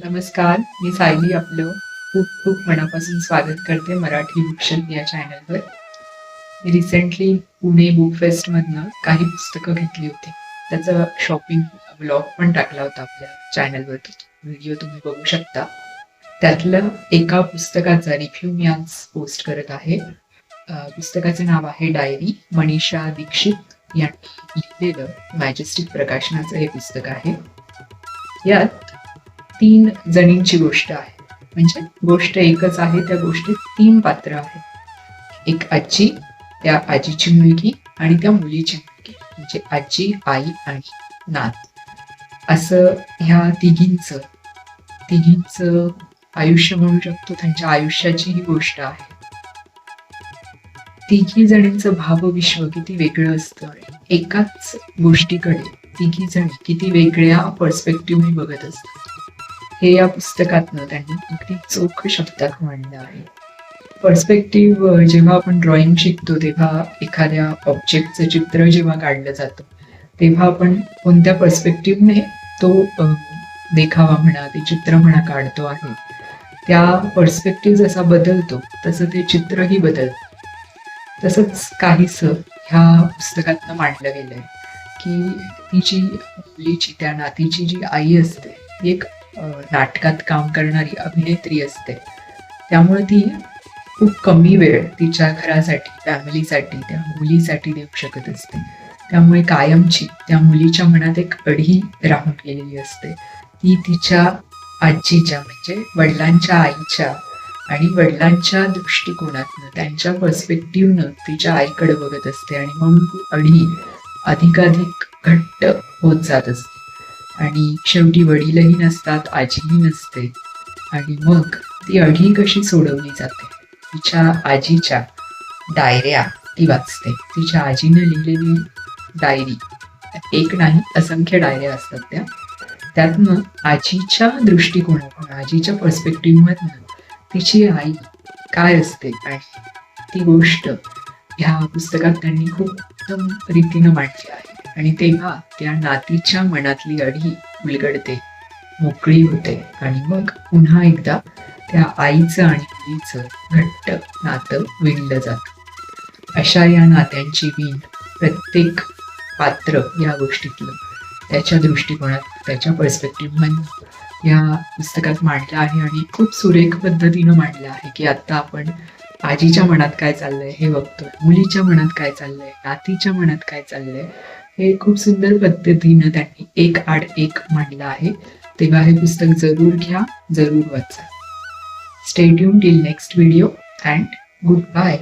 नमस्कार, मी सायली आपलं खूप खूप मनापासून स्वागत करते मराठी बुकशेल्फ या चॅनलवर. मी रिसेंटली पुणे बुक फेस्टमधनं काही पुस्तकं घेतली होती. त्याचं शॉपिंग ब्लॉग पण टाकला होता आपल्या चॅनलवरती. व्हिडिओ तुम्ही बघू शकता. त्यातलं एका पुस्तकाचा रिव्ह्यू मी आज पोस्ट करत आहे. पुस्तकाचे नाव आहे डायरी. मनीषा दीक्षित यांनी लिहिलेलं मॅजेस्टिक प्रकाशनाचं हे पुस्तक आहे. यात 3 जणींची गोष्ट आहे. म्हणजे गोष्ट एकच आहे, त्या गोष्टीत 3 पात्र आहेत. एक आजी, त्या आजीची मुलगी आणि त्या मुलीची मुलगी. म्हणजे आजी, आई आणि नात. असं ह्या तिघींचं आयुष्य म्हणू शकतो. त्यांच्या आयुष्याची ही गोष्ट आहे. तिघी जणींचं भावविश्व किती वेगळं असतं. एकाच गोष्टीकडे तिघी जणी किती वेगळ्या पर्स्पेक्टिव्हने बघत असतात. हे या पुस्तकातनं त्यांनी अगदी चोख शब्दात मांडलं आहे. पर्स्पेक्टिव्ह जेव्हा आपण ड्रॉइंग शिकतो तेव्हा एखाद्या ऑब्जेक्टचं चित्र जेव्हा काढलं जातं तेव्हा आपण कोणत्या पर्स्पेक्टिव्हने तो देखावा म्हणा, ते चित्र म्हणा काढतो आहे, त्या पर्स्पेक्टिव्ह जसा बदलतो तसं ते चित्रही बदलतं. तसंच काहीसं ह्या पुस्तकातनं मांडलं गेलंय की तिची मुलीची, त्या नातीची जी आई असते ती एक नाटकात काम करणारी अभिनेत्री असते. त्यामुळे ती खूप कमी वेळ तिच्या घरासाठी, फॅमिलीसाठी, त्या मुलीसाठी देऊ शकत असते. त्यामुळे कायमची त्या मुलीच्या मनात एक अढी राहून गेलेली असते. ती तिच्या आजीच्या म्हणजे वडिलांच्या आईच्या आणि वडिलांच्या दृष्टिकोनातनं, त्यांच्या पर्स्पेक्टिव्हनं तिच्या आईकडे बघत असते आणि म्हणून ती अढी अधिकाधिक घट्ट होत जात असते. आणि शेवटी वडीलही नसतात, आजीही नसते. आणि मग ती अढी कशी सोडवली जाते. तिच्या आजीच्या डायऱ्या ती वाचते. तिच्या आजीने लिहिलेली डायरी, एक नाही असंख्य डायऱ्या असतात त्यातनं आजीच्या दृष्टिकोनातून, आजीच्या पर्स्पेक्टिव्हमधनं तिची आई काय असते आणि ती गोष्ट ह्या पुस्तकात त्यांनी खूप उत्तम रीतीनं मांडली आहे. आणि तेव्हा त्या नातीच्या मनातली अढी उलगडते, मोकळी होते आणि मग पुन्हा एकदा त्या आईचं आणि मुलीचं घट्ट नातं विणलं जातं. अशा या नात्यांची वीण प्रत्येक पात्र या गोष्टीतलं त्याच्या दृष्टिकोनात, त्याच्या पर्स्पेक्टिव्हमधून या पुस्तकात मांडलं आहे. आणि खूप सुरेख पद्धतीनं मांडलं आहे की आता आपण आजीच्या मनात काय चाललंय हे बघतोय, मुलीच्या मनात काय चाललंय, नातीच्या मनात काय चाललंय, हे खूप सुंदर पद्धतीनं त्यांनी एक आड एक मांडलं आहे. तेव्हा हे पुस्तक जरूर घ्या, जरूर वाचा. Stay tune till next video and good bye.